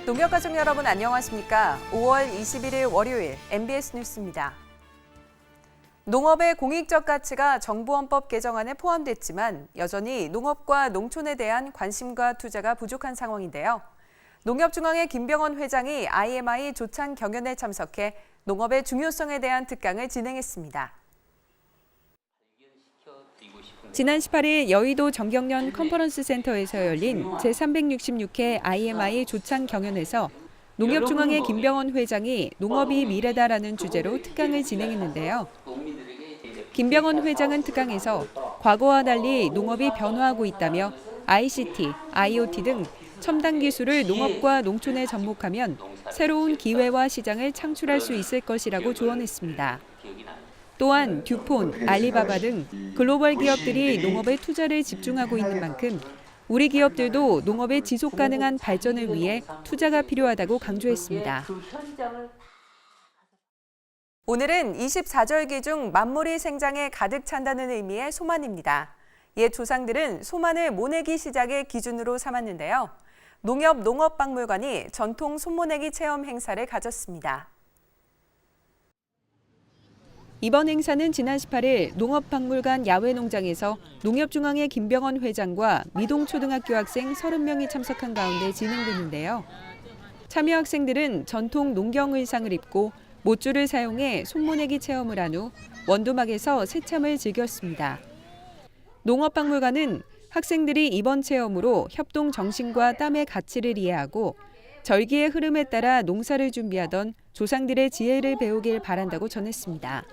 농협가족 여러분 안녕하십니까? 5월 21일 월요일 MBS 뉴스입니다. 농업의 공익적 가치가 정부헌법 개정안에 포함됐지만 여전히 농업과 농촌에 대한 관심과 투자가 부족한 상황인데요. 농협중앙회 김병원 회장이 IMI 조찬 경연에 참석해 농업의 중요성에 대한 특강을 진행했습니다. 지난 18일 여의도 정경련 컨퍼런스 센터에서 열린 제366회 IMI 조찬 경연에서 농협중앙회 김병원 회장이 농업이 미래다라는 주제로 특강을 진행했는데요. 김병원 회장은 특강에서 과거와 달리 농업이 변화하고 있다며 ICT, IoT 등 첨단 기술을 농업과 농촌에 접목하면 새로운 기회와 시장을 창출할 수 있을 것이라고 조언했습니다. 또한 듀폰, 알리바바 등 글로벌 기업들이 농업에 투자를 집중하고 있는 만큼 우리 기업들도 농업의 지속 가능한 발전을 위해 투자가 필요하다고 강조했습니다. 오늘은 24절기 중 만물이 생장에 가득 찬다는 의미의 소만입니다. 옛 조상들은 소만을 모내기 시작의 기준으로 삼았는데요. 농협 농업박물관이 전통 손모내기 체험 행사를 가졌습니다. 이번 행사는 지난 18일 농업박물관 야외농장에서 농협중앙회 김병원 회장과 미동초등학교 학생 30명이 참석한 가운데 진행됐는데요. 참여 학생들은 전통 농경 의상을 입고 못줄을 사용해 손모내기 체험을 한 후 원두막에서 새참을 즐겼습니다. 농업박물관은 학생들이 이번 체험으로 협동 정신과 땀의 가치를 이해하고 절기의 흐름에 따라 농사를 준비하던 조상들의 지혜를 배우길 바란다고 전했습니다.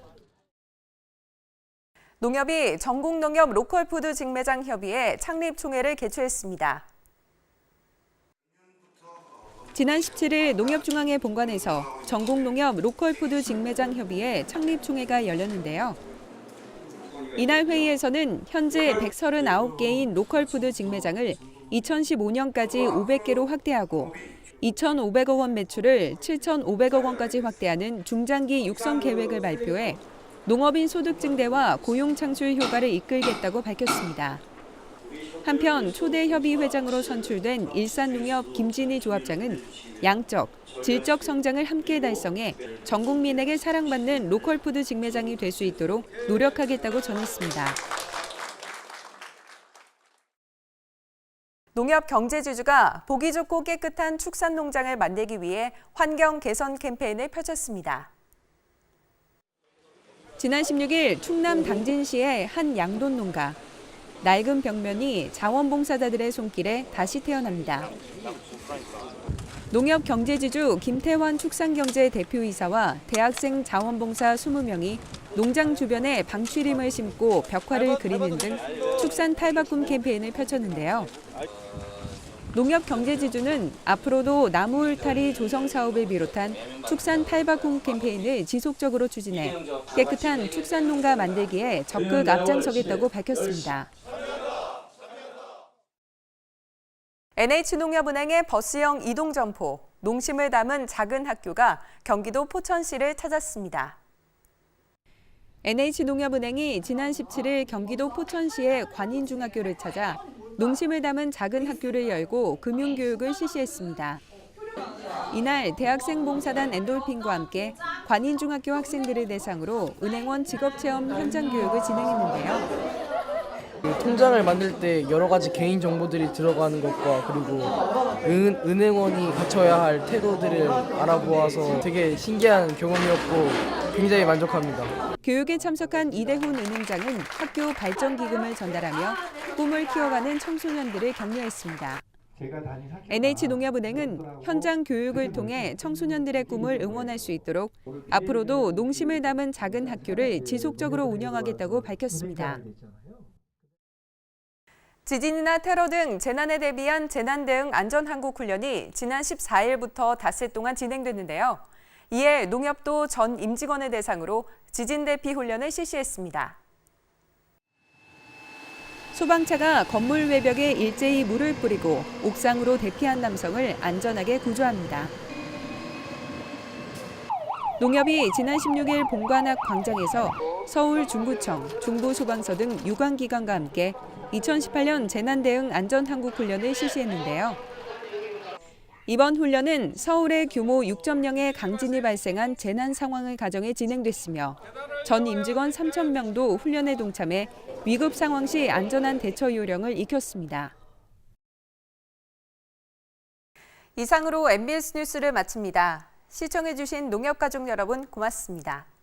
농협이 전국농협 로컬푸드 직매장 협의회 창립총회를 개최했습니다. 지난 17일 농협중앙회 본관에서 전국농협 로컬푸드 직매장 협의회 창립총회가 열렸는데요. 이날 회의에서는 현재 139개인 로컬푸드 직매장을 2015년까지 500개로 확대하고 2,500억 원 매출을 7,500억 원까지 확대하는 중장기 육성 계획을 발표해 농업인 소득 증대와 고용 창출 효과를 이끌겠다고 밝혔습니다. 한편 초대 협의 회장으로 선출된 일산농협 김진희 조합장은 양적, 질적 성장을 함께 달성해 전 국민에게 사랑받는 로컬푸드 직매장이 될 수 있도록 노력하겠다고 전했습니다. 농협 경제지주가 보기 좋고 깨끗한 축산농장을 만들기 위해 환경 개선 캠페인을 펼쳤습니다. 지난 16일 충남 당진시의 한 양돈 농가. 낡은 벽면이 자원봉사자들의 손길에 다시 태어납니다. 농협 경제지주 김태환 축산경제 대표이사와 대학생 자원봉사 20명이 농장 주변에 방추림을 심고 벽화를 그리는 등 축산 탈바꿈 캠페인을 펼쳤는데요. 농협 경제지주는 앞으로도 나무 울타리 조성 사업을 비롯한 축산 탈바꿈 캠페인을 지속적으로 추진해 깨끗한 축산 농가 만들기에 적극 앞장서겠다고 밝혔습니다. NH농협은행의 버스형 이동점포, 농심을 담은 작은 학교가 경기도 포천시를 찾았습니다. NH농협은행이 지난 17일 경기도 포천시의 관인중학교를 찾아 농심을 담은 작은 학교를 열고 금융교육을 실시했습니다. 이날 대학생 봉사단 엔돌핀과 함께 관인중학교 학생들을 대상으로 은행원 직업체험 현장 교육을 진행했는데요. 통장을 만들 때 여러 가지 개인 정보들이 들어가는 것과 그리고 은행원이 갖춰야 할 태도들을 알아보아서 되게 신기한 경험이었고 굉장히 만족합니다. 교육에 참석한 이대훈 은행장은 학교 발전기금을 전달하며 꿈을 키워가는 청소년들을 격려했습니다. NH농협은행은 현장 교육을 통해 청소년들의 꿈을 응원할 수 있도록 앞으로도 농심을 담은 작은 학교를 지속적으로 운영하겠다고 밝혔습니다. 지진이나 테러 등 재난에 대비한 재난 대응 안전 항공 훈련이 지난 14일부터 닷새 동안 진행됐는데요. 이에 농협도 전 임직원을 대상으로 지진 대피 훈련을 실시했습니다. 소방차가 건물 외벽에 일제히 물을 뿌리고 옥상으로 대피한 남성을 안전하게 구조합니다. 농협이 지난 16일 본관앞 광장에서 서울 중구청, 중부소방서 등 유관기관과 함께 2018년 재난대응 안전항공훈련을 실시했는데요. 이번 훈련은 서울의 규모 6.0의 강진이 발생한 재난 상황을 가정해 진행됐으며 전 임직원 3,000명도 훈련에 동참해 위급 상황 시 안전한 대처 요령을 익혔습니다. 이상으로 MBS 뉴스를 마칩니다. 시청해주신 농협가족 여러분 고맙습니다.